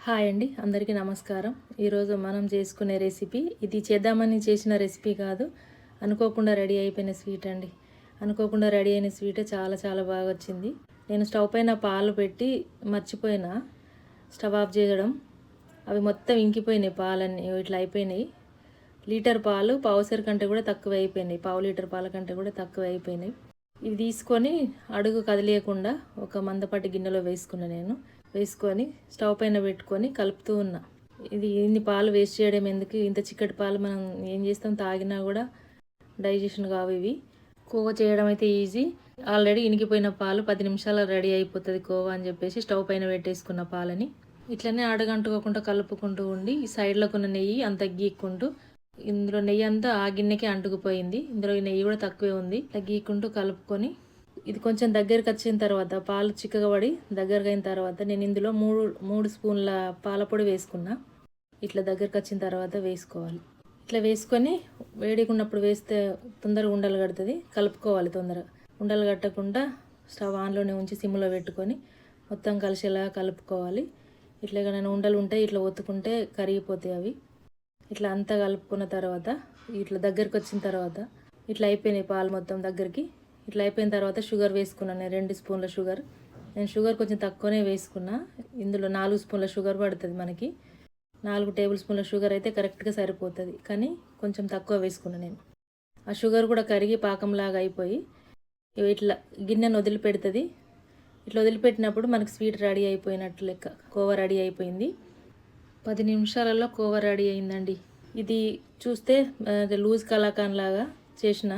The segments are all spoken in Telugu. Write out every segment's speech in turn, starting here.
హాయ్ అండి, అందరికీ నమస్కారం. ఈరోజు మనం చేసుకునే రెసిపీ ఇది చేద్దామని చేసిన రెసిపీ కాదు. అనుకోకుండా రెడీ అయిపోయిన స్వీట్ అండి. అనుకోకుండా రెడీ అయిన స్వీట్ చాలా చాలా బాగా వచ్చింది. నేను స్టవ్ పైన పాలు పెట్టి మర్చిపోయినా స్టవ్ ఆఫ్ చేయడం. అవి మొత్తం ఇంకిపోయినాయి, పాలన్నీ ఇట్లా అయిపోయినాయి. లీటర్ పాలు పావుసేరు కంటే కూడా తక్కువ అయిపోయినాయి, పావు లీటర్ పాల కంటే కూడా తక్కువ అయిపోయినాయి. ఇవి తీసుకొని అడుగు కదిలేయకుండా ఒక మందపాటి గిన్నెలో వేసుకొని స్టవ్ పైన పెట్టుకొని కలుపుతూ ఉన్నా. ఇది ఇన్ని పాలు వేస్ట్ చేయడం ఎందుకు, ఇంత చిక్కటి పాలు మనం ఏం చేస్తాం, తాగినా కూడా డైజెషన్ కావు ఇవి. కోవా చేయడం అయితే ఈజీ. ఆల్రెడీ ఇనికిపోయిన పాలు 10 నిమిషాలు రెడీ అయిపోతుంది కోవా అని చెప్పేసి స్టవ్ పైన పెట్టేసుకున్న పాలని ఇట్లనే అడగంటుకోకుండా కలుపుకుంటూ ఉండి సైడ్లో ఉన్న నెయ్యి అంత గీక్కుంటూ, ఇందులో నెయ్యి అంతా ఆ గిన్నెకే అంటుకుపోయింది, ఇందులో నెయ్యి కూడా తక్కువే ఉంది. ఇట్లా గీక్కుంటూ కలుపుకొని ఇది కొంచెం దగ్గరికి వచ్చిన తర్వాత, పాలు చిక్కగా పడి దగ్గరకు అయిన తర్వాత నేను ఇందులో మూడు స్పూన్ల పాలపొడి వేసుకున్నా. ఇట్లా దగ్గరకు వచ్చిన తర్వాత వేసుకోవాలి. ఇట్లా వేసుకొని వేడిగా ఉన్నప్పుడు వేస్తే తొందరగా ఉండలు కడుతుంది. కలుపుకోవాలి తొందరగా, ఉండలు కట్టకుండా స్టవ్ ఆన్లోనే ఉంచి సిమ్లో పెట్టుకొని మొత్తం కలిసేలా కలుపుకోవాలి. ఇట్లా నేను ఉండలు ఉంటాయి, ఇట్లా ఒత్తుకుంటే కరిగిపోతాయి అవి. ఇట్లా అంతా కలుపుకున్న తర్వాత ఇట్లా దగ్గరికి వచ్చిన తర్వాత ఇట్లా అయిపోయినాయి పాలు మొత్తం దగ్గరికి. ఇట్లా అయిపోయిన తర్వాత షుగర్ వేసుకున్నాను. నేను 2 స్పూన్ల షుగర్. నేను షుగర్ కొంచెం తక్కువనే వేసుకున్నా. ఇందులో 4 స్పూన్ల షుగర్ పడుతుంది మనకి. 4 టేబుల్ స్పూన్ల షుగర్ అయితే కరెక్ట్గా సరిపోతుంది, కానీ కొంచెం తక్కువ వేసుకున్నాను నేను. ఆ షుగర్ కూడా కరిగి పాకంలాగా అయిపోయి ఇట్లా గిన్నెను వదిలిపెడుతుంది. ఇట్లా వదిలిపెట్టినప్పుడు మనకి స్వీట్ రెడీ అయిపోయినట్టు లెక్క. కోవా రెడీ అయిపోయింది. 10 నిమిషాలలో కోవా రెడీ అయిందండి. ఇది చూస్తే లూజ్ కలాకాన్ లాగా చేసిన.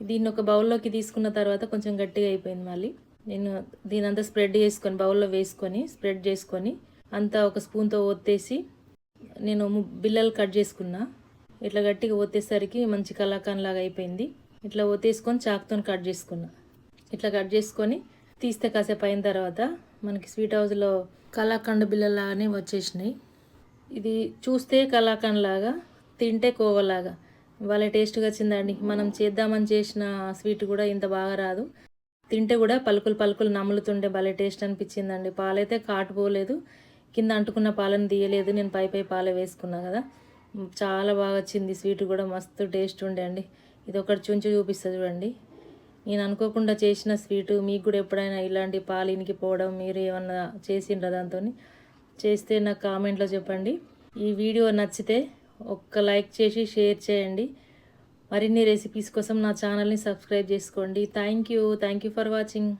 దీన్ని ఒక బౌల్లోకి తీసుకున్న తర్వాత కొంచెం గట్టిగా అయిపోయింది. మళ్ళీ నేను దీని అంతా స్ప్రెడ్ చేసుకొని బౌల్లో వేసుకొని స్ప్రెడ్ చేసుకొని అంతా ఒక స్పూన్తో ఒత్తేసి నేను బిల్లలు కట్ చేసుకున్నా. ఇట్లా గట్టిగా ఒత్తేసరికి మంచి కలాకాన్ లాగా అయిపోయింది. ఇట్లా ఒత్తేసుకొని చాకుతో కట్ చేసుకున్నా. ఇట్లా కట్ చేసుకొని తీస్తే కాసేపు అయిన తర్వాత మనకి స్వీట్ హౌస్లో కలాకండ్ బిల్లలాగానే వచ్చేసినాయి. ఇది చూస్తే కలాకండ్ లాగా, తింటే కోవలాగా వాళ్ళ టేస్ట్గా వచ్చిందండి. మనం చేద్దామని చేసిన స్వీట్ కూడా ఇంత బాగా రాదు. తింటే కూడా పలుకులు నములుతుండే భలే టేస్ట్ అనిపించిందండి. పాలైతే కాటుపోలేదు, కింద అంటుకున్న పాలను తీయలేదు. నేను పై పాలే వేసుకున్నా కదా, చాలా బాగా వచ్చింది. స్వీట్ కూడా మస్తు టేస్ట్ ఉండే అండి. ఇది ఒకటి చుంచి చూపిస్తుంది చూడండి. నేను అనుకోకుండా చేసిన స్వీటు. మీకు కూడా ఎప్పుడైనా ఇలాంటి పాలు ఇనికిపోవడం మీరు ఏమన్నా చేసిండ్రా దాంతో? చేస్తే నాకు కామెంట్లో చెప్పండి. ఈ వీడియో నచ్చితే ఒక్క లైక్ చేసి షేర్ చేయండి. మరిన్ని రెసిపీస్ కోసం నా ఛానల్ని సబ్స్క్రైబ్ చేసుకోండి. Thank you for watching.